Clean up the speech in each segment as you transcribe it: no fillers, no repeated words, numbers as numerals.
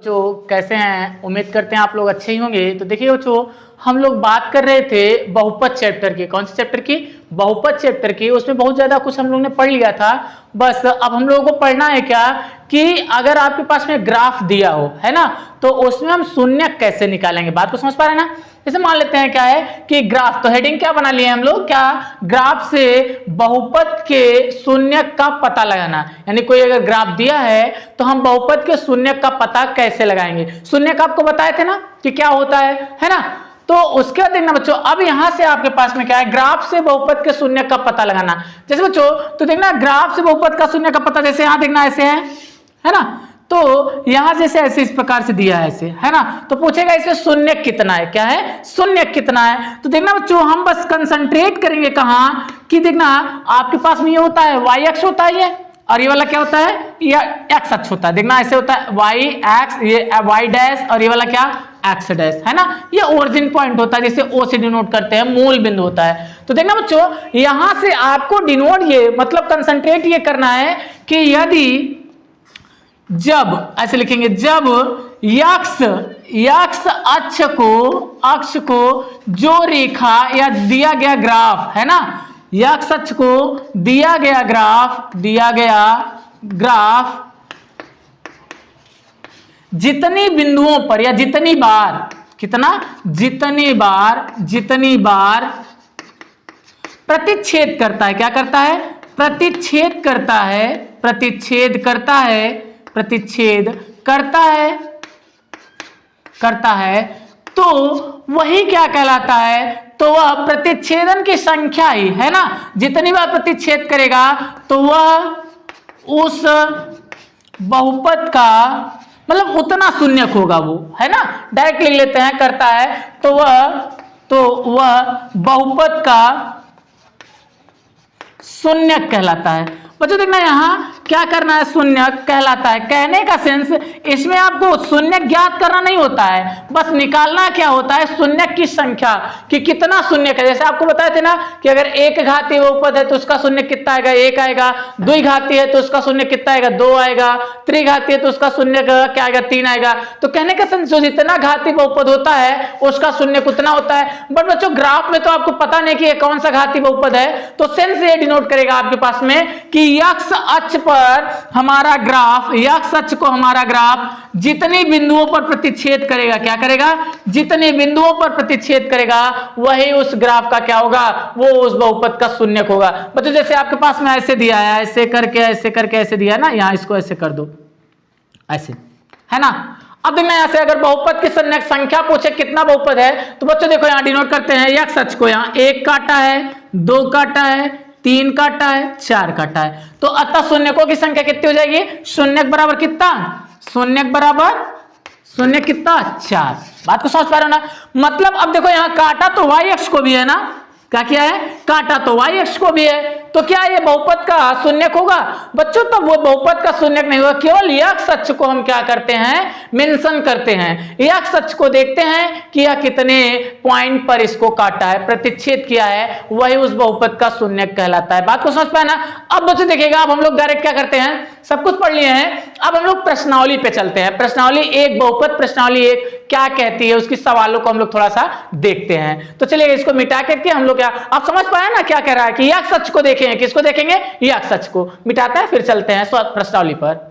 जो कैसे हैं, उम्मीद करते हैं आप लोग अच्छे ही होंगे। तो देखिए बच्चों, हम लोग बात कर रहे थे बहुपद चैप्टर की। कौन से चैप्टर की? बहुपद चैप्टर की। उसमें बहुत ज्यादा कुछ हम लोग ने पढ़ लिया था। बस अब हम लोगों को पढ़ना है क्या कि अगर आपके पास में ग्राफ दिया हो, है ना, तो उसमें हम शून्यक कैसे निकालेंगे। बात को समझ पा रहे हैं ना? जैसे मान लेते हैं क्या है कि ग्राफ, तो हेडिंग क्या बना लिए हम लोग, क्या ग्राफ से बहुपद के शून्यक का पता लगाना। यानी कोई अगर ग्राफ दिया है तो हम बहुपद के शून्यक का पता कैसे लगाएंगे। शून्यक आपको बताए थे ना कि क्या होता है ना। तो उसके बाद देखना बच्चों, अब यहां से आपके पास में क्या है, ग्राफ से बहुपद के शून्यक का पता लगाना। जैसे बच्चों तो देखना ग्राफ से बहुपद का शून्य का पता, जैसे यहां देखना ऐसे है ना, तो यहां जैसे ऐसे इस प्रकार से दिया है ऐसे, है ना, तो पूछेगा इसमें शून्य कितना है। क्या है? शून्य कितना है। तो देखना बच्चों हम बस कंसंट्रेट करेंगे कहां कि देखना आपके पास में ये होता है y अक्ष होता है ये, और ये वाला क्या होता है, ये x अक्ष होता है। देखना ऐसे होता है y x, ये y डैश, और ये वाला क्या x डैश, है ना। ये ओरिजिन पॉइंट होता है, जैसे O से डिनोट करते हैं, मूल बिंदु होता है। तो देखना बच्चों यहां से आपको डिनोट ये मतलब कंसंट्रेट ये करना है कि यदि जब ऐसे लिखेंगे, जब यक्ष अक्ष को जो रेखा या दिया गया ग्राफ, है ना, यक्ष अक्ष को दिया गया ग्राफ जितनी बिंदुओं पर या जितनी बार, कितना, जितनी बार प्रतिच्छेद करता है, क्या करता है, प्रतिच्छेद करता है, तो वही क्या कहलाता है, तो वह प्रतिच्छेदन की संख्या ही, है ना, जितनी बार प्रतिच्छेद करेगा तो वह उस बहुपद का मतलब उतना शून्यक होगा वो, है ना। डायरेक्ट लिख लेते हैं, करता है तो वह बहुपद का शून्यक कहलाता है। बच्चों देखना यहां क्या करना है, शून्यक कहलाता है। कहने का सेंस इसमें आपको शून्यक ज्ञात करना नहीं होता है, बस निकालना क्या होता है, शून्यक की संख्या कि कितना शून्यक है। जैसे आपको बताए थे ना कि अगर एक घातीय बहुपद है तो उसका शून्य कितना आएगा, 1 आएगा। द्विघातीय है तो उसका शून्य कितना आएगा, 2 आएगा। त्रिघातीय है तो उसका शून्य क्या आएगा, 3 आएगा। तो कहने का सेंस जो जितना घातीय बहुपद होता है उसका शून्य उतना होता है। बट बच्चों ग्राफ में तो आपको पता नहीं कि ये कौन सा घातीय बहुपद है, तो सेंस ये डिनोट करेगा आपके पास में कि यक्ष अक्ष पर हमारा ग्राफ, यक्ष अक्ष को हमारा ग्राफ जितनी बिंदुओं पर प्रतिच्छेद करेगा, क्या करेगा, जितनी बिंदुओं पर प्रतिच्छेद करेगा वही उस ग्राफ का क्या होगा, वो उस बहुपद का शून्यक होगा। बच्चों जैसे आपके पास में ऐसे दिया है, ऐसे करके ऐसे दिया है ना, यहां इसको ऐसे कर दो, ऐसे, है ना। अब देखना यहां से अगर बहुपद की संख्या पूछे कितना बहुपद है, तो बच्चों देखो यहां डिनोट करते हैं यक्ष अक्ष को, यहां 1 काटा है, 2 काटा है, 3 काटा है, 4 काटा है। तो अतः शून्यकों की संख्या कितनी हो जाएगी, शून्यक बराबर कितना, शून्यक बराबर शून्य कितना, 4। बात को समझ पा रहे हो ना। मतलब अब देखो यहां काटा तो y अक्ष को भी है ना, क्या किया है, काटा तो y अक्ष को भी है, तो क्या ये बहुपद का शून्यक होगा। बच्चों तो वो बहुपद का शून्यक नहीं होगा, केवल यक्ष अक्ष को हम क्या करते हैं, मेंशन करते हैं। यक्ष अक्ष को देखते हैं कि यह कितने पॉइंट पर इसको काटा है, प्रतिच्छेद किया है, वही उस बहुपद का शून्यक कहलाता है। बात को समझ पाए ना। अब बच्चों देखिएगा, अब हम लोग डायरेक्ट क्या करते हैं, सब कुछ पढ़ लिए हैं, अब हम लोग प्रश्नावली पे चलते हैं। प्रश्नावली 1 बहुपद प्रश्नावली 1 क्या कहती है, उसकी सवालों को हम लोग थोड़ा सा देखते हैं। तो चलिए इसको मिटा करके हम लोग क्या, आप समझ पाए ना क्या कह रहा है कि यक्ष अक्ष को देखेंगे, किसको देखेंगे, यक्ष अक्ष को। मिटाते हैं फिर चलते हैं प्रश्नावली पर।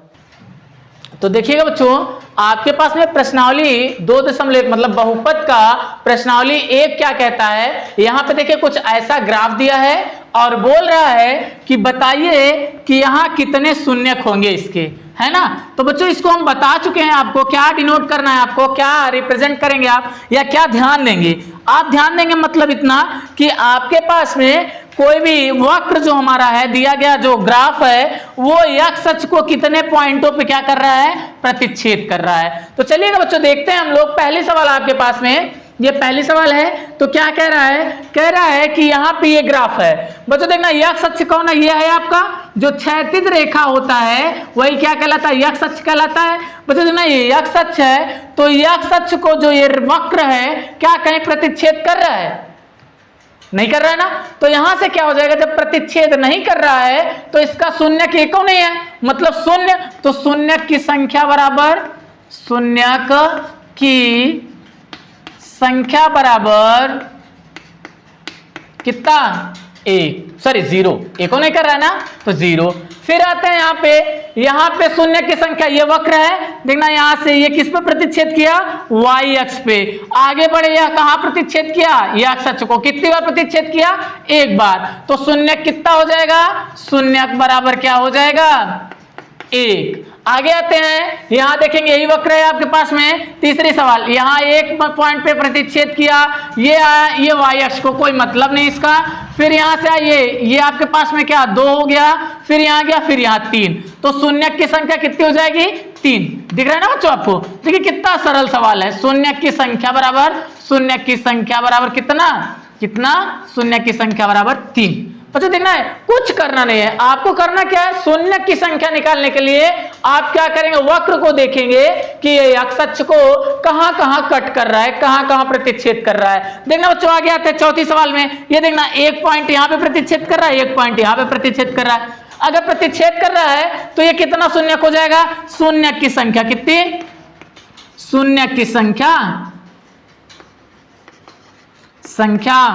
तो देखिएगा बच्चों आपके पास में प्रश्नावली 2.1 मतलब बहुपद का प्रश्नावली 1 क्या कहता है। यहां पे देखिए कुछ ऐसा ग्राफ दिया है और बोल रहा है कि बताइए कि यहां कितने शून्यक होंगे इसके, है ना। तो बच्चों इसको हम बता चुके हैं, आपको क्या डिनोट करना है, आपको क्या रिप्रेजेंट करेंगे आप, या क्या ध्यान देंगे आप। ध्यान देंगे मतलब इतना कि आपके पास में कोई भी वक्र जो हमारा है, दिया गया जो ग्राफ है, वो यक्ष अक्ष को कितने पॉइंटों पे क्या कर रहा है, प्रतिच्छेद कर रहा है। तो चलिए ना बच्चों देखते हैं हम लोग। पहली सवाल आपके पास में, ये पहली सवाल है, तो क्या कह रहा है, कह रहा है कि यहाँ पे ये ग्राफ है। बच्चों देखना यक्ष अक्ष कौन है, ये है आपका जो क्षैतिज रेखा होता है, वही क्या कहलाता है, यक्ष अक्ष कहलाता है। बच्चों देखना ये यक्ष अक्ष है, तो यक्ष अक्ष को जो ये वक्र है क्या कहें, प्रतिच्छेद कर रहा है, नहीं कर रहा है ना। तो यहां से क्या हो जाएगा, जब प्रतिच्छेद नहीं कर रहा है तो इसका शून्यक एको नहीं है, मतलब शून्य, तो शून्यक की संख्या बराबर शून्यक की संख्या बराबर कितना, एक, सॉरी जीरो, एक नहीं कर रहा है ना, तो जीरो। फिर आते हैं यहाँ पे शून्य की संख्या, ये वक्र है, देखना यहां से ये किस पे प्रतिच्छेद किया, y अक्ष पे। आगे बढ़े, यह कहां प्रतिच्छेद किया, ये अक्ष अक्ष को कितनी बार प्रतिच्छेद किया, एक बार। तो शून्य कितना हो जाएगा, शून्य बराबर क्या हो जाएगा, एक। आगे आते हैं, यहां देखेंगे यही वक्र है आपके पास में। तीसरी सवाल, यहां एक पॉइंट पे प्रतिच्छेद किया, ये आया, ये y अक्ष को कोई मतलब नहीं इसका। फिर यहां से आइए, ये आपके पास में क्या, 2 हो गया, फिर यहां गया, फिर यहां 3। तो शून्य की संख्या कितनी हो जाएगी, 3। दिख रहा है ना बच्चों आपको, देखिए कितना सरल सवाल है। शून्य की संख्या बराबर, शून्य की संख्या बराबर कितना, कितना, शून्य की संख्या बराबर 3। बच्चों देखना है, कुछ करना नहीं है, आपको करना क्या है, शून्य की संख्या निकालने के लिए आप क्या करेंगे, वक्र को देखेंगे कि ये अक्ष अक्ष को कहां कहां कट कर रहा है, कहां कहां प्रतिच्छेद कर रहा है। देखना बच्चों, आगे आते हैं चौथी सवाल में, ये देखना एक पॉइंट यहां पे प्रतिच्छेद कर रहा है, एक पॉइंट यहां पे प्रतिच्छेद कर रहा है। अगर प्रतिच्छेद कर रहा है तो ये कितना शून्य हो जाएगा, शून्य की संख्या कितनी, शून्य की संख्या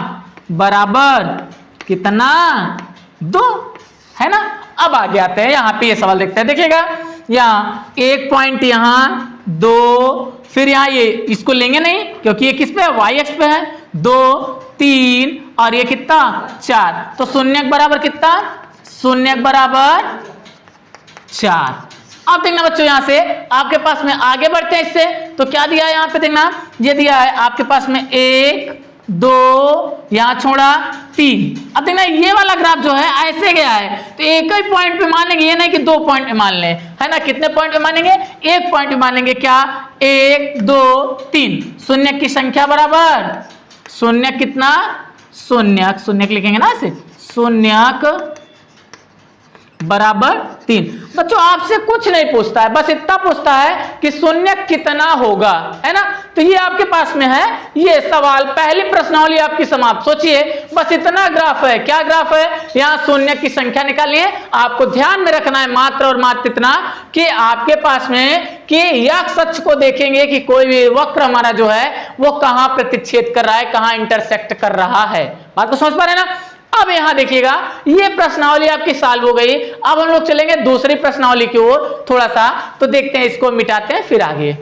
बराबर कितना, 2, है ना। अब आगे आते हैं, यहां पे ये सवाल देखते हैं, देखिएगा यहाँ एक पॉइंट, यहाँ 2, फिर यहाँ ये इसको लेंगे नहीं क्योंकि ये किस पे है, y अक्ष पे है, 2, 3 और ये कितना, 4। तो शून्य बराबर कितना, शून्य बराबर 4। अब देखना बच्चों, यहां से आपके पास में आगे बढ़ते हैं इससे, तो क्या दिया है यहाँ पे, देखना ये दिया है आपके पास में 1, 2, यहां छोड़ा 3। अब देखना ये वाला ग्राफ जो है ऐसे गया है, तो एक ही पॉइंट पे मानेंगे, ये नहीं कि 2 पॉइंट पे मान लें, है ना। कितने पॉइंट पे मानेंगे, एक पॉइंट पे मानेंगे, क्या, 1, 2, 3। शून्य की संख्या बराबर, शून्य कितना, शून्यक, शून्यक लिखेंगे ना ऐसे, शून्यक बराबर 3। बच्चों आपसे कुछ नहीं पूछता है, बस इतना पूछता है कि शून्य कितना होगा, है ना। तो ये आपके पास में है ये सवाल, पहली प्रश्नावली आपकी समाप्त। सोचिए बस इतना ग्राफ है, क्या ग्राफ है, यहाँ शून्य की संख्या निकालिए। आपको ध्यान में रखना है मात्र और मात्र इतना कि आपके पास में कि यह अक्ष को देखेंगे कि कोई भी वक्र हमारा जो है वो कहां प्रतिच्छेद कर रहा है, कहां इंटरसेक्ट कर रहा है। बात को समझ पा रहे हैं ना। अब यहां देखिएगा, ये प्रश्नावली आपकी सॉल्व हो गई। अब हम लोग चलेंगे दूसरी प्रश्नावली की ओर थोड़ा सा, तो देखते हैं, इसको मिटाते हैं फिर आगे।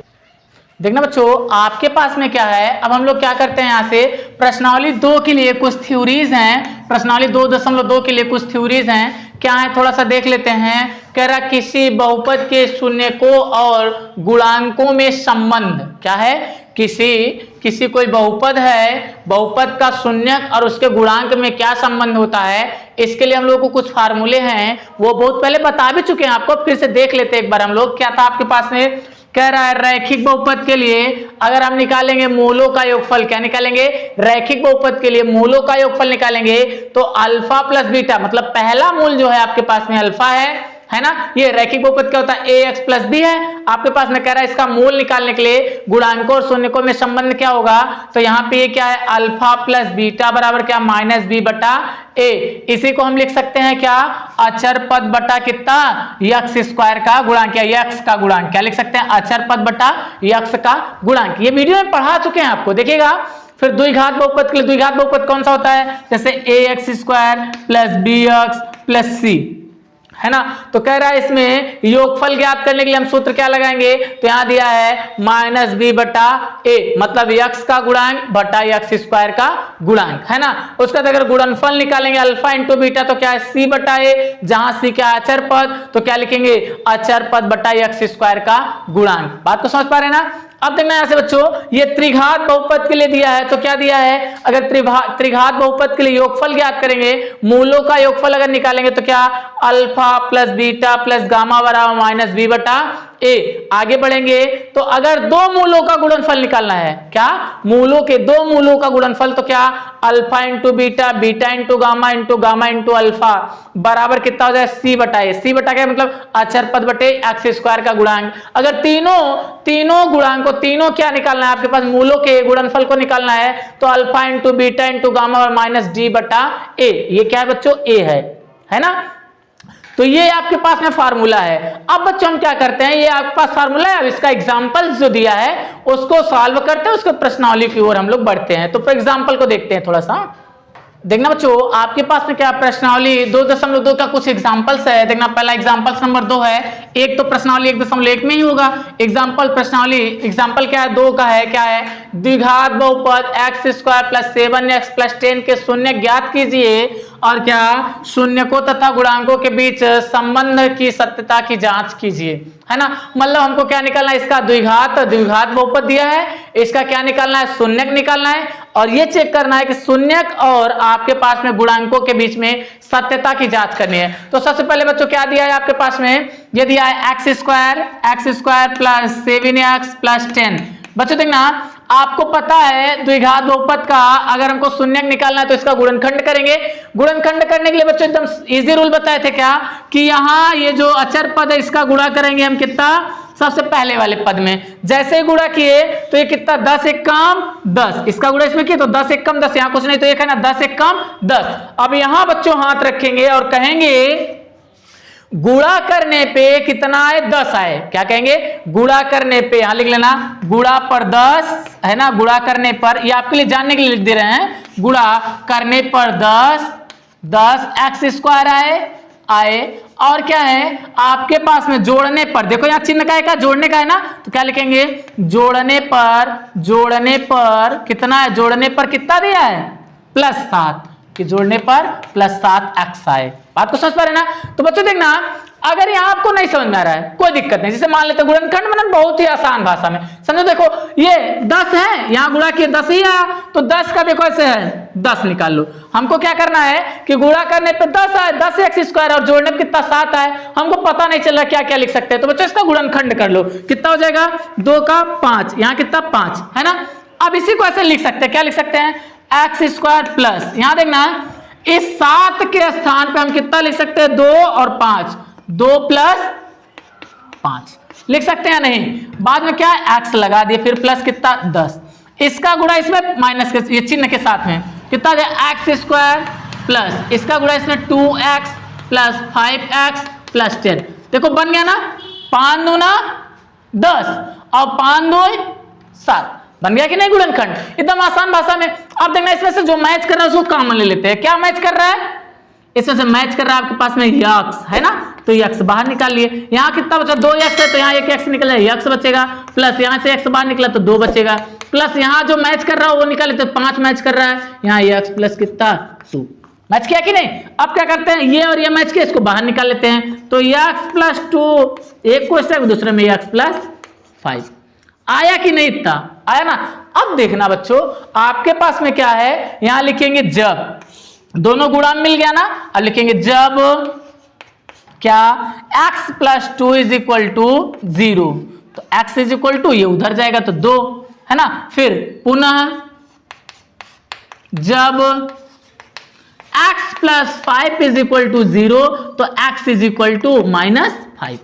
देखना बच्चों, आपके पास में क्या है, अब हम लोग क्या करते हैं, यहां से प्रश्नावली 2 के लिए कुछ थ्योरीज हैं, प्रश्नावली 2.2 के लिए कुछ थ्योरीज हैं। क्या है, थोड़ा सा देख लेते हैं। कह रहा किसी बहुपद के शून्यकों और गुणांकों में संबंध, क्या है, किसी कोई बहुपद है, बहुपद का शून्यक और उसके गुणांक में क्या संबंध होता है। इसके लिए हम लोग को कुछ फार्मूले हैं, वो बहुत पहले बता भी चुके हैं आपको, फिर से देख लेते हैं एक बार हम लोग। क्या था आपके पास में, कह रहा है रैखिक बहुपद के लिए अगर हम निकालेंगे मूलों का योगफल, क्या निकालेंगे, रैखिक बहुपद के लिए मूलों का योगफल निकालेंगे तो अल्फा प्लस बीटा, मतलब पहला मूल जो है आपके पास में अल्फा है ना। ये रैखिक बहुपद क्या होता है, ax प्लस बी है आपके पास में। कह रहा है इसका मूल निकालने के लिए गुणांकों और शून्यकों में संबंध क्या होगा, तो यहाँ पे ये क्या है, अल्फा प्लस बीटा बराबर क्या, माइनस बी बटा ए। इसी को हम लिख सकते हैं क्या, अचर पद बटा कितना, यक्स स्क्वायर का गुणांक, या यक्स का गुणांक, क्या लिख सकते हैं, अचर पद बटा यक्स का गुणांक। ये वीडियो में पढ़ा चुके हैं आपको, देखिएगा। फिर द्विघात बहुपद के लिए द्विघात बहुपद कौन सा होता है, जैसे ax square plus bx plus c, है ना। तो कह रहा है इसमें योगफल ज्ञात करने के लिए हम सूत्र क्या लगाएंगे, तो यहां दिया है माइनस बी बटा ए, मतलब यक्स का गुणांक बटा यक्स स्क्वायर का गुणांक, है ना। उसका अगर गुणनफल निकालेंगे अल्फा इंटू बीटा तो क्या है, सी बटा ए, जहां सी क्या अचर पद, तो क्या लिखेंगे, अचर पद बटा यक्स स्क्वायर का गुणांक। बात को समझ पा रहे हैं ना। अब देखना यहां से बच्चों, ये त्रिघात बहुपद के लिए दिया है, तो क्या दिया है, अगर त्रिघात बहुपद के लिए योगफल ज्ञात करेंगे, मूलों का योगफल अगर निकालेंगे तो क्या, alpha plus beta plus gamma बराबर माइनस बी बटा ए। आगे बढ़ेंगे तो अगर दो मूलों का गुणनफल निकालना है, क्या, मूलों के दो मूलों का गुणनफल, तो क्या, alpha into beta, beta into gamma into alpha बराबर कितना हो जाए, सी बटा ए। सी बटा क्या मतलब अचर पद बटे एक्स स्क्वायर का गुणांक। अगर तीनों गुणांक को, तीनों क्या निकालना है आपके पास, मूलों के गुणनफल को निकालना है, तो alpha into beta into gamma और माइनस डी बटा ए। ये क्या है बच्चों, ए है ना। तो ये आपके पास में फार्मूला है। अब बच्चों हम क्या करते हैं, ये आपके पास फार्मूला है, अब इसका एग्जांपल जो दिया है उसको सॉल्व करते हैं, उसके प्रश्नावली की ओर हम लोग बढ़ते हैं। तो फॉर एग्जांपल को देखते हैं थोड़ा सा। देखना बच्चों आपके पास में क्या प्रश्नावली 2.2 का कुछ एग्जांपल्स है। देखना पहला एग्जांपल नंबर 2 है, एक तो प्रश्नावली 1.1 में ही होगा एग्जांपल। प्रश्नावली एग्जांपल क्या है, 2 का है, क्या है, द्विघात बहुपद x² + 7x + 10 के शून्य ज्ञात कीजिए और क्या, शून्यकों तथा गुणांकों के बीच संबंध की सत्यता की जांच कीजिए, है ना। मतलब हमको क्या निकालना है, इसका द्विघात बहुपद दिया है, इसका क्या निकालना है, शून्यक निकालना है, और ये चेक करना है कि शून्यक और आपके पास में गुणांकों के बीच में सत्यता की जांच करनी है। तो सबसे पहले बच्चों क्या दिया है आपके पास में, ये दिया है x² + 7x + 10। बच्चों देखना आपको पता है द्विघात बहुपद का अगर हमको शून्यक निकालना है तो इसका गुणनखंड करेंगे। गुणनखंड करने के लिए बच्चों एकदम इजी रूल बताए थे क्या, कि यहाँ ये जो अचर पद है इसका गुणा करेंगे हम कितना, सबसे पहले वाले पद में। जैसे ही गुणा किए तो ये कितना, 10 एक कम 10, इसका गुणा इसमें किया तो 10 एक कम 10, यहाँ कुछ नहीं तो ये कहना 10 एक कम 10। अब यहाँ बच्चों हाथ रखेंगे और कहेंगे गुणा करने पे कितना है, 10 आए। क्या कहेंगे, गुणा करने पे, यहां लिख लेना गुणा पर 10, है ना, गुणा करने पर, ये आपके लिए जानने के लिए लिख दे रहे हैं, गुणा करने पर 10 x² आए। और क्या है आपके पास में जोड़ने पर, देखो यहाँ चिन्ह का है, क्या जोड़ने का है ना, तो क्या लिखेंगे, जोड़ने पर कितना है, जोड़ने पर कितना दिया है, +7, कि जोड़ने पर +7x आए। बात को समझ पा रहे ना। तो बच्चों देखना अगर यहाँ आपको नहीं समझ में आ रहा है कोई दिक्कत नहीं, जैसे मान लेते गुणनखंड मतलब बहुत ही आसान भाषा में समझो। देखो ये 10 है, यहाँ गुणा किए 10 ही आया, तो 10 का देखो ऐसे है 10 निकाल लो। हमको क्या करना है कि गुणा करने पे 10 आए, 10x² और जोड़ने पे कितना 7 आए, हमको पता नहीं चल रहा क्या क्या लिख सकते हैं। तो बच्चों इसका गुणनखंड कर लो, कितना हो जाएगा, 2 का 5, यहाँ कितना 5 है ना। अब इसी को ऐसे लिख सकते हैं, क्या लिख सकते हैं, x² प्लस, यहां देखना इस 7 के स्थान पे हम कितना लिख सकते हैं, 2 और 5, 2 + 5 लिख सकते हैं नहीं। बाद में क्या है, x लगा दिए, फिर प्लस कितना 10, इसका गुणा इसमें माइनस के ये चिन्ह के साथ में कितना है, x² प्लस इसका गुणा इसमें 2x + 5x + 10। देखो बन गया ना, 5 दूना 10 और 5 2 7, बन गया कि नहीं गुणनखंड, एकदम आसान भाषा में। अब देखना इसमें से जो मैच कर रहा है उसको कॉमन ले लेते हैं। क्या मैच कर रहा है, इसमें से मैच कर रहा है आपके पास में x है ना, तो x बाहर निकाल लिए। यहाँ कितना बचा, 2x है तो यहाँ एक x निकल जाए, x बचेगा, प्लस यहाँ से x बाहर निकला तो 2 बचेगा, प्लस यहाँ जो मैच कर रहा है वो निकाले तो 5 मैच कर रहा है, यहाँ x प्लस कितना 2 मैच किया कि नहीं। अब क्या करते हैं, ये और ये मैच किया, इसको बाहर निकाल लेते हैं, तो x + 2 एक को स्टेप दूसरे में x + 5 आया कि नहीं, इतना आया ना। अब देखना बच्चों आपके पास में क्या है, यहां लिखेंगे जब दोनों गुणा मिल गया ना, अब लिखेंगे जब क्या x + 2 = 0, तो x = ये उधर जाएगा तो 2 है ना। फिर पुनः जब x + 5 = 0, तो x = -5।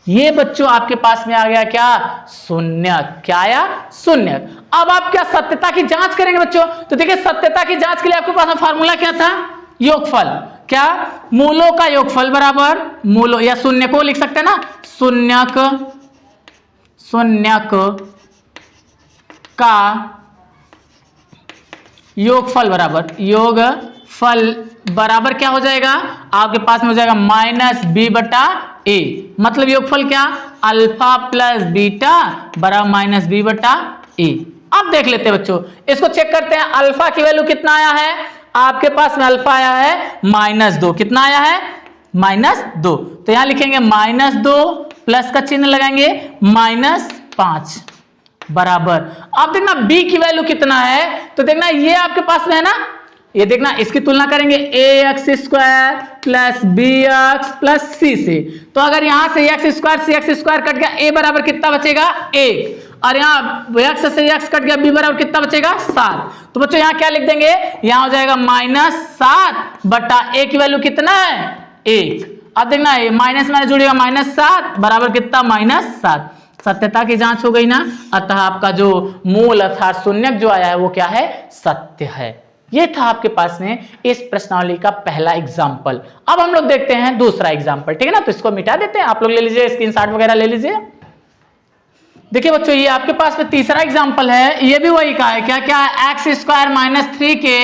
ये बच्चों आपके पास में आ गया क्या, शून्यक। क्या आया, शून्यक। अब आप क्या सत्यता की जांच करेंगे बच्चों, तो देखिए सत्यता की जांच के लिए आपके पास में फार्मूला क्या था, योगफल। क्या, मूलों का योगफल बराबर मूलों या शून्यकों लिख सकते हैं ना, शून्यक का योगफल बराबर क्या हो जाएगा, आपके पास में हो जाएगा -b/a। मतलब योगफल क्या, अल्फा प्लस बीटा बराबर -b/a। अब देख लेते हैं बच्चों, इसको चेक करते हैं, अल्फा की वैल्यू कितना आया है, आपके पास में अल्फा आया है -2। कितना आया है, -2, तो यहां लिखेंगे -2 प्लस का चिन्ह लगाएंगे -5 बराबर। अब देखना b की वैल्यू कितना है, तो देखना ये आपके पास में है ना, ये देखना इसकी तुलना करेंगे ax² + bx + c से। तो अगर यहां से x² से x² कट गया, a बराबर कितना बचेगा 1, और यहाँ x से x कट गया, b बराबर कितना बचेगा 7। तो बच्चों यहाँ क्या लिख देंगे, यहाँ हो जाएगा -7/a की वैल्यू कितना है 1। अब देखना ये माइनस में जुड़ेगा -7 बराबर कितना -7। सत्यता की जांच हो गई ना, अतः आपका जो मूल अर्थात शून्यक जो आया है वो क्या है, सत्य है। ये था आपके पास में इस प्रश्नावली का पहला एग्जाम्पल। अब हम लोग देखते हैं दूसरा एग्जाम्पल, ठीक है ना। तो इसको मिटा देते हैं, आप लोग ले लीजिए, स्क्रीनशॉट वगैरह ले लीजिए। देखिए बच्चों, ये आपके पास में तीसरा एग्जाम्पल है। ये भी वही का है, क्या क्या है, एक्स स्क्वायर माइनस 3 के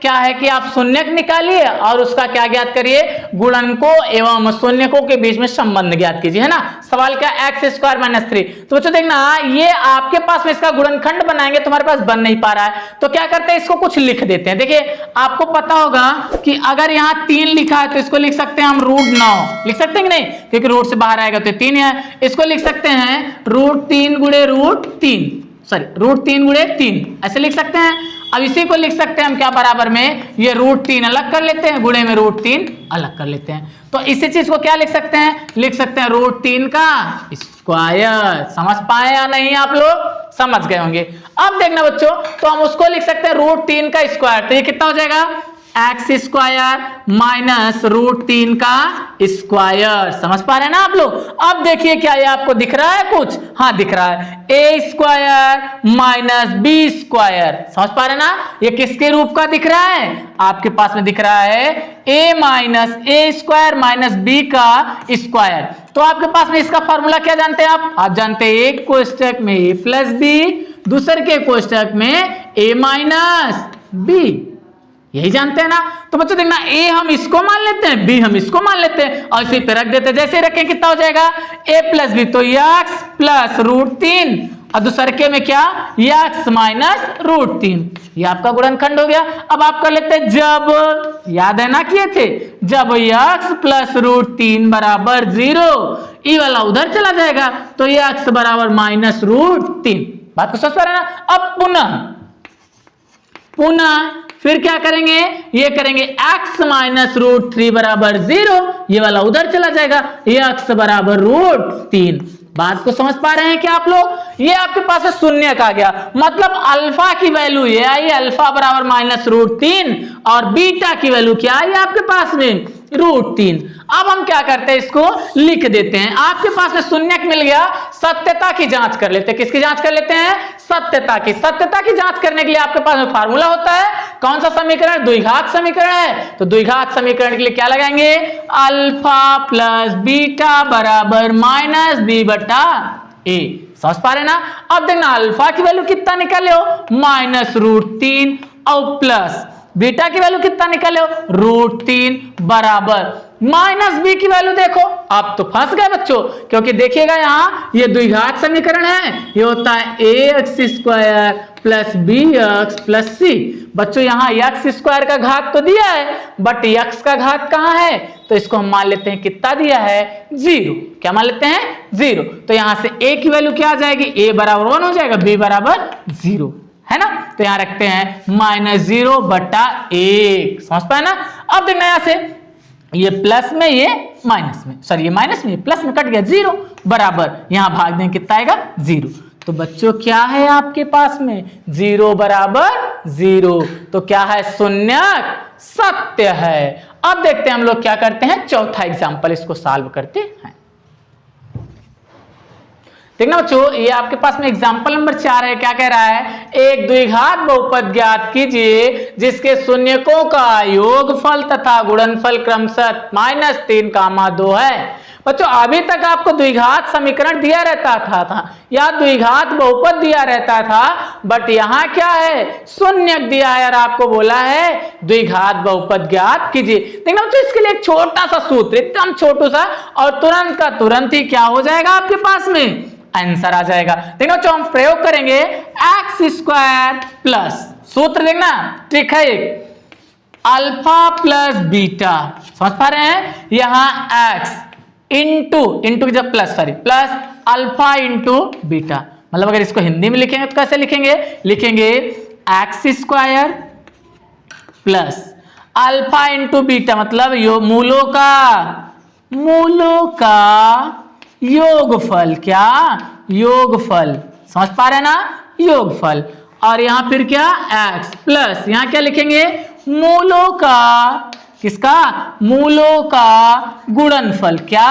क्या है कि आप शून्यक निकालिए और उसका क्या ज्ञात करिए, गुणनकों एवं शून्यकों के बीच में संबंध ज्ञात कीजिए, है ना। सवाल क्या, एक्स स्क्वायर माइनस 3। तो बच्चों देखना, ये आपके पास में इसका गुणनखंड बनाएंगे, तुम्हारे पास बन नहीं पा रहा है, तो क्या करते हैं, इसको कुछ लिख देते हैं। देखिए आपको पता होगा कि अगर यहाँ 3 लिखा है तो इसको लिख सकते हैं हम √9, लिख सकते हैं कि नहीं, क्योंकि रूट से बाहर आएगा तो 3 है। इसको लिख सकते हैं √3 गुणे √3, सॉरी √3 गुणे 3, ऐसे लिख सकते हैं। अब इसी को लिख सकते हैं हम क्या, बराबर में ये √3 अलग कर लेते हैं, गुणे में √3 अलग कर लेते हैं। तो इसी चीज को क्या लिख सकते हैं, लिख सकते हैं √3 का स्क्वायर। समझ पाए या नहीं, आप लोग समझ गए होंगे। अब देखना बच्चों, तो हम उसको लिख सकते हैं √3 का स्क्वायर, तो ये कितना हो जाएगा, एक्स स्क्वायर माइनस √3 का स्क्वायर। समझ पा रहे हैं ना आप लोग। अब देखिए क्या ये आपको दिख रहा है कुछ, हाँ दिख रहा है, ए स्क्वायर माइनस बी स्क्वायर। समझ पा रहे हैं ना, ये किसके रूप का दिख रहा है, आपके पास में दिख रहा है ए माइनस ए स्क्वायर माइनस बी का स्क्वायर। तो आपके पास में इसका फॉर्मूला क्या जानते हैं आप जानते हैं, एक कोष्टक में ए प्लस बी, दूसरे के कोष्टक में ए माइनस बी, यही जानते हैं ना। तो बच्चों देखना, ए हम इसको मान लेते हैं, बी हम इसको मान लेते हैं और इसी पे रख देते हैं। जैसे रखें कितना हो जाएगा, ए प्लस बी, तो एक्स प्लस √3 और दूसरे के में क्या, एक्स माइनस √3, ये आपका गुणनखंड हो गया। अब आप कर लेते हैं, जब याद है ना किए थे, जब एक्स प्लस √3 बराबर 0, ई वाला उधर चला जाएगा तो ये एक्स बराबर माइनस √3। बात को समझ पा रहे हैं ना। अब पुनः फिर क्या करेंगे, ये करेंगे x माइनस √3 बराबर 0, ये वाला उधर चला जाएगा, ये x बराबर √3। बात को समझ पा रहे हैं क्या आप लोग। ये आपके पास शून्य का गया, मतलब अल्फा की वैल्यू ये आई, अल्फा बराबर माइनस √3 और बीटा की वैल्यू क्या आई आपके पास में, √3। अब हम क्या करते हैं, इसको लिख देते हैं। आपके पास में शून्यक मिल गया, सत्यता की जांच कर लेते हैं। किसकी जांच कर लेते हैं, सत्यता की। सत्यता की जांच करने के लिए आपके पास में फार्मूला होता है, कौन सा समीकरण, द्विघात समीकरण है। तो द्विघात समीकरण के लिए क्या लगाएंगे, अल्फा प्लस बीटा बराबर माइनस बी बटा ए। समझ पा रहे ना। अब देखना, अल्फा की वैल्यू कितना निकाले हो, माइनस √3 और प्लस बीटा की वैल्यू कितना निकाले हो, √3 बराबर माइनस बी की वैल्यू देखो। आप तो फंस गए बच्चों, क्योंकि देखिएगा यहाँ ये द्विघात समीकरण है, ये होता है ax square plus bx plus c। बच्चों यहाँ x स्क्वायर का घात तो दिया है, बट x का घात कहाँ है, तो इसको हम मान लेते हैं कितना दिया है, 0। क्या मान लेते हैं, 0। तो यहां से a की वैल्यू क्या आ जाएगी, a बराबर 1 हो जाएगा, b बराबर 0, है ना। तो यहां रखते हैं -0 बटा 1। समझ पाए ना। अब देखना यहां से, ये प्लस में ये माइनस में, सॉरी ये माइनस में ये प्लस में कट गया, 0 बराबर यहां भाग दें कितना आएगा, 0। तो बच्चों क्या है आपके पास में, 0 बराबर 0, तो क्या है, शून्यक सत्य है। अब देखते हैं हम लोग क्या करते हैं, चौथा एग्जांपल इसको सॉल्व करते हैं। देखना बच्चों, ये आपके पास में एग्जांपल नंबर 4 है। क्या कह रहा है, एक द्विघात बहुपद ज्ञात कीजिए जिसके शून्यकों का योगफल तथा गुणनफल क्रमशः -3, 2 है। बच्चों अभी तक आपको द्विघात समीकरण दिया रहता था या द्विघात बहुपद दिया रहता था, बट यहाँ क्या है, शून्यक दिया है और आपको बोला है द्विघात बहुपद ज्ञात कीजिए। देखना बच्चों, इसके लिए एक छोटा सा सूत्र, एकदम छोटू सा, और तुरंत का तुरंत ही क्या हो जाएगा आपके पास में, आंसर आ जाएगा। देखना बच्चों, हम प्रयोग करेंगे एक्स स्क्वायर प्लस, सूत्र देखना ठीक है, अल्फा प्लस बीटा। समझ पा रहे हैं, यहां एक्स इंटू जब plus, sorry plus alpha into beta, मतलब अगर इसको हिंदी में लिखेंगे तो कैसे लिखेंगे, लिखेंगे x square plus alpha into beta, मतलब मूलों का योगफल। क्या, योगफल। समझ पा रहे हैं ना, योगफल। और यहां फिर क्या, x प्लस यहां क्या लिखेंगे, मूलों का, किसका, मूलों का गुणनफल। क्या,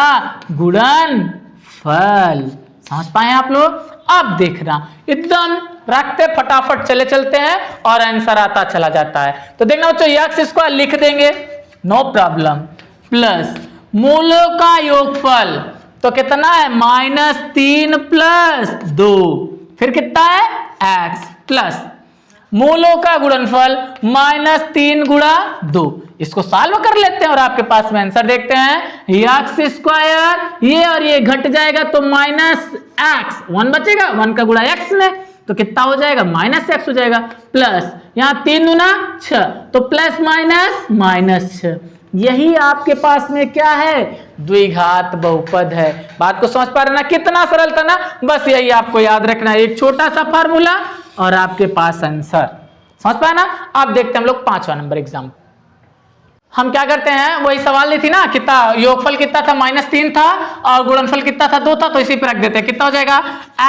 गुणनफल। समझ पाए आप लोग। अब देखना एकदम रखते फटाफट चले चलते हैं और आंसर आता चला जाता है। तो देखना बच्चों एक्स स्क्वायर लिख देंगे, नो प्रॉब्लम, प्लस मूलों का योगफल तो कितना है -3 + 2, फिर कितना है x, प्लस मूलों का गुणनफल -3 × 2। इसको सॉल्व कर लेते हैं और आपके पास में आंसर देखते हैं एक्स स्क्वायर, ये और ये घट जाएगा तो -x, 1 बचेगा, 1 का गुणा x में तो कितना हो जाएगा -x हो जाएगा, प्लस यहाँ 3 दूना 6 तो प्लस माइनस -6। यही आपके पास में क्या है द्विघात बहुपद है। बात को समझ पा रहे ना, कितना सरल था ना, बस यही आपको याद रखना है, एक छोटा सा फार्मूला और आपके पास आंसर, समझ पाए ना। अब देखते हैं हम लोग 5वां नंबर एग्जाम। हम क्या करते हैं, वही सवाल ली थी ना, कितना योगफल कितना था -3 था और गुणनफल कितना था 2 था, तो इसी पे रख देते हैं। कितना हो जाएगा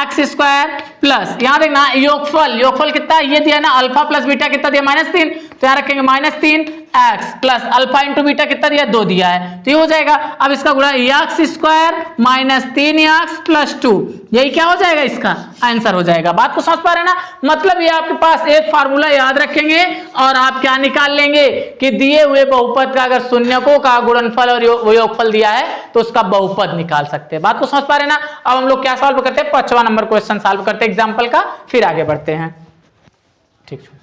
एक्स स्क्वायर प्लस, यहाँ देखना योगफल कितना ये दिया ना, अल्फा प्लस बीटा कितना दिया -3, तो यहाँ रखेंगे -3 x plus alpha into beta कितना दिया 2 दिया है, तो ये हो जाएगा। अब इसका गुणा एक्स स्क्वायर -3 एक्स प्लस 2, यही क्या हो जाएगा इसका आंसर हो जाएगा। बात को समझ पा रहे हैं ना, मतलब ये आपके पास एक फार्मूला याद रखेंगे और आप क्या निकाल लेंगे कि दिए हुए बहुपद का अगर शून्यकों का गुणनफल और योगफल दिया है तो उसका बहुपद निकाल सकते हैं। बात को समझ पा रहे हैं ना। अब हम लोग क्या सॉल्व करते हैं, 5वां नंबर क्वेश्चन सॉल्व करते हैं एग्जाम्पल का, फिर आगे बढ़ते हैं। ठीक है,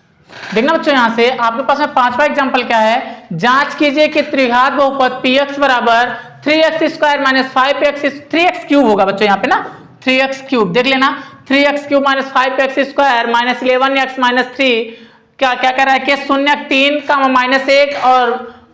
देखना बच्चों यहाँ से आपके पास में 5वां एग्जाम्पल क्या है, जांच कीजिए कि त्रिघात बहुपद px बराबर 3x² - 5x 3x क्यूब होगा बच्चों, यहाँ पे ना 3x क्यूब देख लेना, 3x क्यूब - 5x² -11x - 3 क्या क्या कर रहा है कि 0 3 -1 और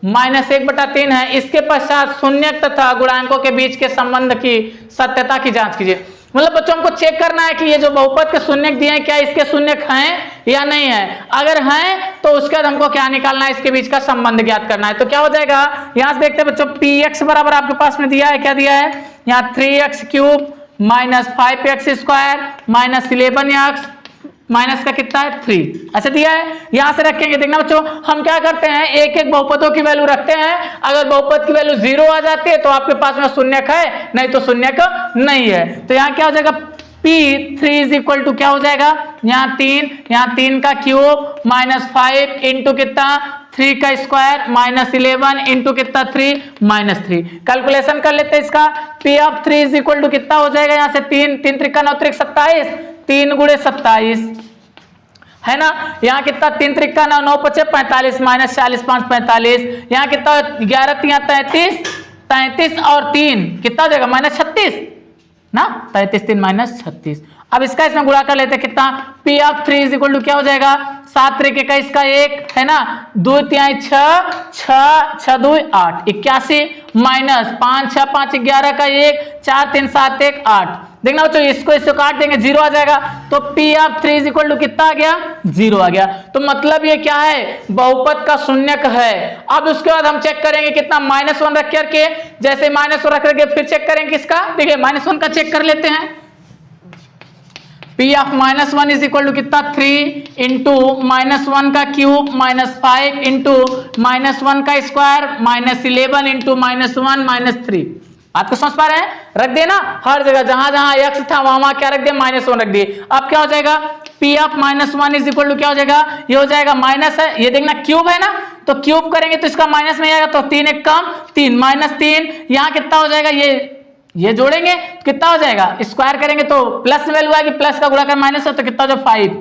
-1/3 है। इसके पश्चात शून्य तथा गुणांकों के बीच के संबंध की सत्यता की जांच कीजिए। मतलब बच्चों हमको चेक करना है कि ये जो बहुपद के शून्य दिए हैं क्या इसके शून्य हैं या नहीं है। अगर हैं तो उसके बाद हमको क्या निकालना है, इसके बीच का संबंध ज्ञात करना है। तो क्या हो जाएगा, यहां से देखते हैं बच्चों, px बराबर आपके पास में दिया है, क्या दिया है यहाँ 3x cube -5x² -11x minus का कितना है 3, ऐसे दिया है। यहां से रखेंगे, देखना बच्चों हम क्या करते हैं, एक एक बहुपदों की वैल्यू रखते हैं। अगर बहुपद की वैल्यू 0 आ जाती है तो आपके पास में शून्यक है, नहीं तो शून्यक नहीं है। तो यहाँ क्या हो जाएगा P3 = क्या हो जाएगा, यहाँ 3 का क्यूब -5 इंटू कितना 3 का स्क्वायर -11 इंटू कितना 3 -3। कैलकुलेशन कर लेते हैं इसका, P3 = कितना हो जाएगा, यहाँ से 3 3 3 9 3 27, 3 × 27 है ना। यहाँ कितना 3 3 9 9 5 45 -40 5 45, यहाँ कितना 11 3 33 33 और 3 कितना हो जाएगा -36 ना, 33 3 -36। अब इसका इसमें गुणा कर लेते हैं, कितना P3 = क्या हो जाएगा 7 3 का इसका 1 है ना, 2 3 6 6 6 2 8 81 माइनस 5 6 5 11 का 1 4 3 7 1 8। देखना बच्चों इसको काट देंगे 0 आ जाएगा, तो P3 = कितना आ गया 0 आ गया। तो मतलब ये क्या है बहुपद का शून्यक है। अब उसके बाद हम चेक करेंगे कितना -1 रख करके, जैसे -1 रख करके फिर चेक करेंगे किसका, देखिए -1 का चेक कर लेते हैं। P of -1 = कितना 3 इंटू -1 का क्यूब -5 इंटू -1 का स्क्वायर -11 इंटू -1 -3। आपको समझ पा रहे हैं, रख देना हर जगह जहां जहां x था वहां क्या रख दिया -1 रख दिए। अब क्या हो जाएगा P of -1 = क्या हो जाएगा, ये हो जाएगा माइनस है, ये देखना क्यूब है ना, तो क्यूब करेंगे तो इसका माइनस में आएगा, तो 3 1 कम 3 -3, यहाँ कितना हो जाएगा, ये जोड़ेंगे कितना हो जाएगा, स्क्वायर करेंगे तो प्लस वैल्यू आएगी, प्लस का गुणा कर माइनस है तो कितना हो जाएगा 5,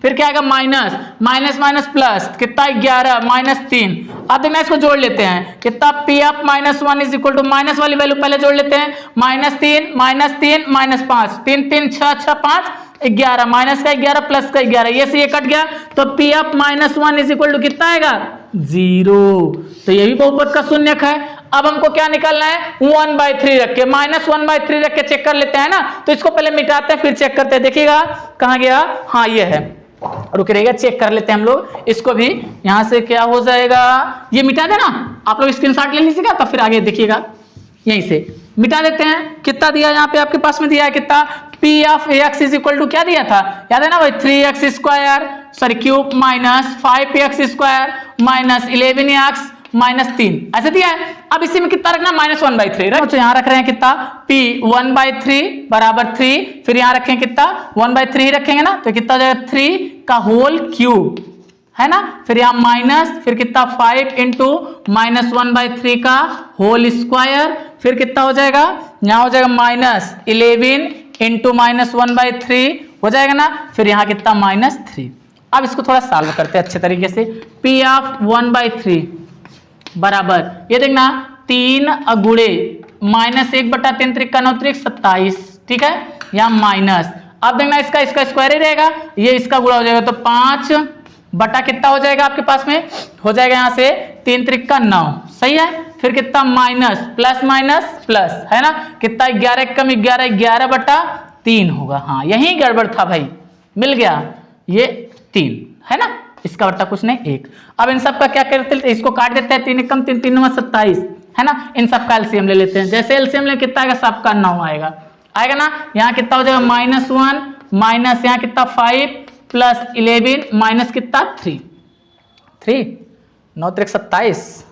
फिर क्या आएगा माइनस प्लस कितना 11 -3। अब देखना इसको जोड़ लेते हैं, कितना P of -1 = माइनस वाली वैल्यू पहले जोड़ लेते हैं, -3 -5 3 3 6 6 5 11 माइनस का 11 प्लस का 11, ये से ये कट गया, तो P of -1 = कितना आएगा 0। तो ये भी बहुपद का शून्यक है। अब हमको क्या निकालना है, 1/3 रख के -1/3 रख के चेक कर लेते हैं ना। तो इसको पहले मिटाते हैं फिर चेक करते हैं, देखिएगा कहाँ गया, हाँ ये है, रुक रहेगा चेक कर लेते हैं हम लोग इसको भी। यहां से क्या हो जाएगा, ये मिटा देना, आप लोग स्क्रीनशॉट ले लीजिएगा तो फिर आगे देखिएगा, यहीं से मिटा देते हैं। कितना दिया यहाँ पे आपके पास में दिया है, कितना P of x = क्या दिया था, याद है ना भाई 3x² क्यूब -5x² -11x -3 ऐसे दिया है। अब इसी में कितना रखना, -1/3 रख, तो यहाँ रख रहे हैं कितना p 1/3 बराबर 3, फिर यहाँ रखेंगे कितना 1/3 रखेंगे ना, तो कितना हो जाएगा 3 का होल क्यूब है ना, फिर यहाँ माइनस, फिर कितना 5 इंटू -1/3 का होल स्क्वायर, फिर कितना हो जाएगा, यहाँ हो जाएगा -11 इंटू -1/3 हो जाएगा ना, फिर यहाँ कितना -3। अब इसको थोड़ा सॉल्व करते हैं अच्छे तरीके से। p ऑफ 1/3 बराबर ये देखना 3 गुणे -1/3 त्रिक का 9 त्रिक 27, ठीक है, यहाँ माइनस, अब देखना इसका स्क्वायर ही रहेगा, ये इसका गुणा हो जाएगा, तो 5 बटा कितना हो जाएगा आपके पास में, हो जाएगा यहाँ से 3 त्रिक का 9, सही है, फिर कितना माइनस प्लस माइनस प्लस है ना, कितना 11 कम 11 11/3 होगा। हाँ यही गड़बड़ था भाई, मिल गया, ये 3 है ना, इसका बट्टा कुछ नहीं 1। अब इन सब का क्या करते हैं, इसको काट देते हैं, 3 कम 3 3 9 27 है ना, इन सब का एलसीएम ले लेते हैं। जैसे एलसीएम ले कितना आएगा, सबका 9 आएगा ना, यहाँ कितना हो जाएगा -1 माइनस यहाँ कितना 5 प्लस 11 माइनस कितना 3 9 त्रिक 27,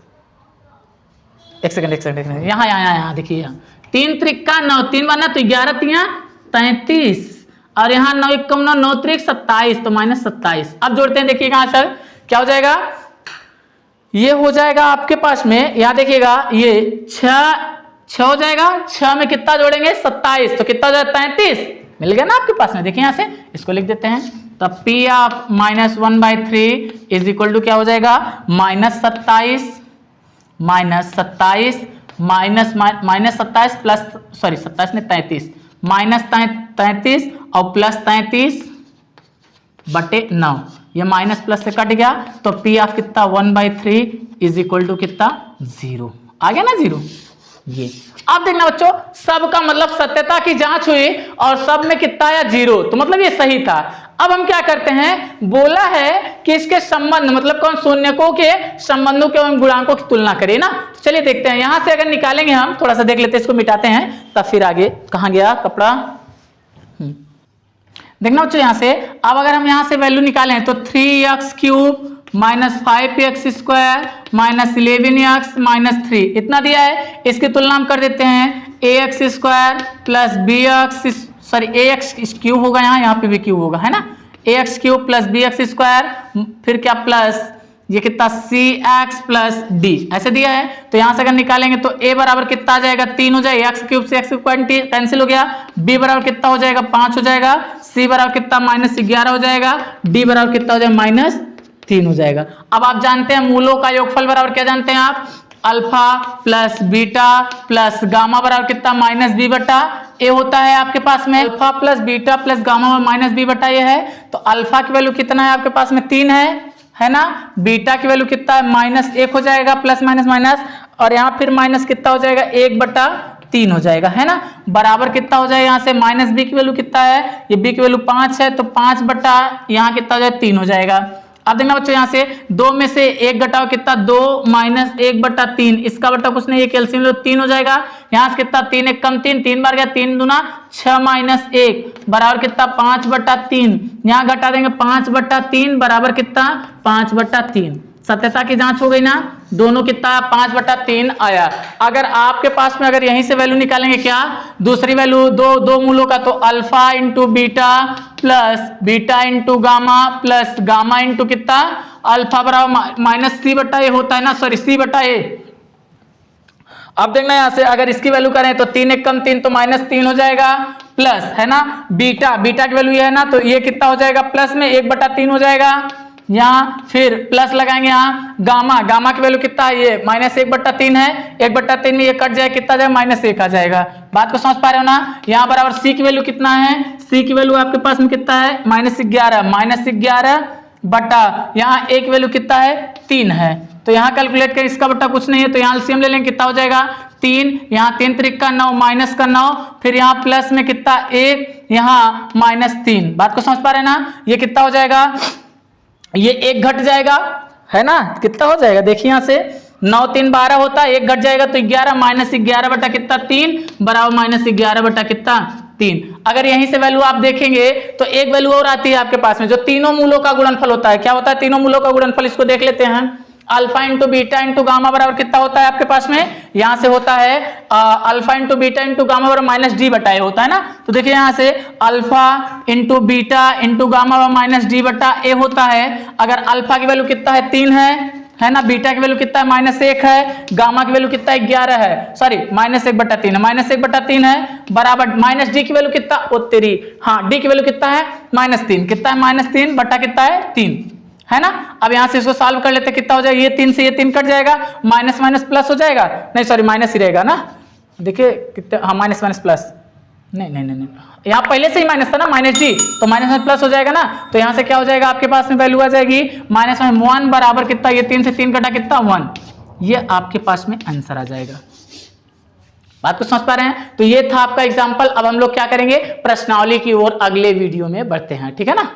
एक सेकंड यहाँ देखिए, यहाँ 3 त्रिक का 9, 3 बार ना तो 11 3 33, और यहाँ 9 1 कम 9 9 त्रिक 27, तो -27। अब जोड़ते हैं, देखिएगा आंसर क्या हो जाएगा, ये हो जाएगा आपके पास में, यहाँ देखिएगा ये 6 हो जाएगा, 6 में कितना जोड़ेंगे 27, तो कितना हो जाएगा 33, मिल गया ना आपके पास में। देखिए यहाँ से इसको लिख देते हैं, तो p of -1/3 is equal to क्या हो जाएगा, -27 प्लस 27 नहीं 33 -33 और प्लस 33/9, ये माइनस प्लस से कट गया, तो p ऑफ कितना 1/3 इज इक्वल टू कितना 0 आ गया ना 0। ये अब देखना बच्चों, सबका मतलब सत्यता की जांच हुई और सब में कितना आया 0, तो मतलब ये सही था। अब हम क्या करते हैं, बोला है कि इसके संबंध मतलब कौन, शून्यकों के संबंधों के एवं गुणांकों की तुलना करिए ना। चलिए देखते हैं, यहां से अगर निकालेंगे हम, थोड़ा सा देख लेते हैं, इसको मिटाते हैं तब फिर आगे कहां गया कपड़ा। देखना बच्चों यहां से, अब अगर हम यहां से वैल्यू निकालें तो 3x³ -5x² -11x -3 इतना दिया है, इसकी तुलना हम कर देते हैं ax² plus bx ax cube होगा, यहाँ पे भी क्यूब होगा है ना, ax³ प्लस bx², फिर क्या प्लस ये कितना cx प्लस d ऐसे दिया है। तो यहां से अगर निकालेंगे तो a बराबर कितना आ जाएगा 3 हो जाएगा, x³ से x² कैंसिल हो गया, b बराबर कितना हो जाएगा 5 हो जाएगा, c बराबर कितना -11 हो जाएगा, d बराबर कितना हो जाएगा -3 हो जाएगा। अब आप जानते हैं मूलों का योगफल बराबर क्या जानते हैं आप, alpha plus beta plus gamma बराबर कितना -b/a होता है आपके पास में, alpha plus beta plus gamma -b/a ये है, तो अल्फा की वैल्यू कितना है आपके पास में 3 है ना, बीटा की वैल्यू कितना है -1 हो जाएगा, प्लस माइनस माइनस, और यहाँ फिर माइनस कितना हो जाएगा 1/3 हो जाएगा है ना, बराबर कितना हो जाएगा, यहाँ से -b की वैल्यू कितना है, ये b की वैल्यू 5 है, तो 5 बटा यहाँ कितना हो जाएगा 3 हो जाएगा। अब देखना बच्चों यहाँ से 2 में से 1 घटाओ कितना 2 -1/3, इसका बट्टा कुछ नहीं, एक एलसीएम लो 3 हो जाएगा, यहाँ से कितना 3 1 कम 3 3 बार गया, 3 दूना 6 -1 बराबर कितना 5/3, यहाँ घटा देंगे 5/3 बराबर कितना 5/3। सत्यता की जांच हो गई ना, दोनों कितना 5/3 आया। अगर आपके पास में अगर यहीं से वैल्यू निकालेंगे क्या, दूसरी वैल्यू दो मूलों का, तो alpha into beta plus beta into gamma plus gamma into कितना अल्फा बराबर -c/a होता है ना, सॉरी c/a। अब देखना यहां से अगर इसकी वैल्यू करें तो 3 1 कम 3 तो -3 हो जाएगा, प्लस है ना बीटा की वैल्यू ये है ना, तो ये कितना हो जाएगा प्लस में 1/3 हो जाएगा, यहाँ फिर प्लस लगाएंगे, यहाँ गामा की वैल्यू कितना है, ये -1/3 है, 1/3 में ये कट जाए कितना जाए -1 आ जाएगा। बात को समझ पा रहे हो ना। यहाँ बराबर c की वैल्यू कितना है, c की वैल्यू आपके पास में कितना है -11 बटा यहाँ एक वैल्यू कितना है 3 है, तो यहाँ कैलकुलेट करें, इसका बट्टा कुछ नहीं है, तो यहाँ एलसीएम ले लेंगे कितना हो जाएगा 3, यहाँ 3 त्रिक का 9 माइनस का 9, फिर यहाँ प्लस में कितना 1, यहाँ -3। बात को समझ पा रहे हैं ना, ये कितना हो जाएगा, ये 1 घट जाएगा है ना, कितना हो जाएगा देखिए यहाँ से 9 3 12 होता है, 1 घट जाएगा तो 11 -11 बटा कितना 3 बराबर -11 बटा कितना 3। अगर यहीं से वैल्यू आप देखेंगे तो एक वैल्यू और आती है आपके पास में, जो तीनों मूलों का गुणनफल होता है। क्या होता है तीनों मूलों का गुणनफल, इसको देख लेते हैं। Alpha into beta into gamma बराबर कितना होता है आपके पास में, यहां से होता है alpha into beta into gamma बराबर माइनस डी बटा ए होता है ना। तो देखिए यहां से alpha into beta into gamma बराबर माइनस डी बटा ए होता है। अगर अल्फा की वैल्यू कितना है 3 है ना, बीटा की वैल्यू कितना है -1 है, गामा की वैल्यू कितना है 11 है, सॉरी -1/3 है, -1/3 है बराबर माइनस डी की वैल्यू कितना उत्तरी, हाँ डी की वैल्यू कितना है -3, कितना है -3 बटा कितना है 3 है ना। अब यहां से इसको सॉल्व कर लेते कितना हो जाएगा, ये 3 से ये 3 कट जाएगा, माइनस माइनस प्लस हो जाएगा, नहीं सॉरी माइनस ही रहेगा ना, देखिए कितने, हाँ माइनस माइनस प्लस, नहीं यहाँ पहले से ही माइनस था ना माइनस डी, तो माइनस में प्लस हो जाएगा ना। तो यहाँ से क्या हो जाएगा आपके पास में वैल्यू आ जाएगी -1 बराबर कितना, ये 3 से 3 कटा कितना 1, ये आपके पास में आंसर आ जाएगा। बात को समझ पा रहे हैं। तो ये था आपका एग्जाम्पल। अब हम लोग क्या करेंगे, प्रश्नावली की ओर अगले वीडियो में बढ़ते हैं, ठीक है ना।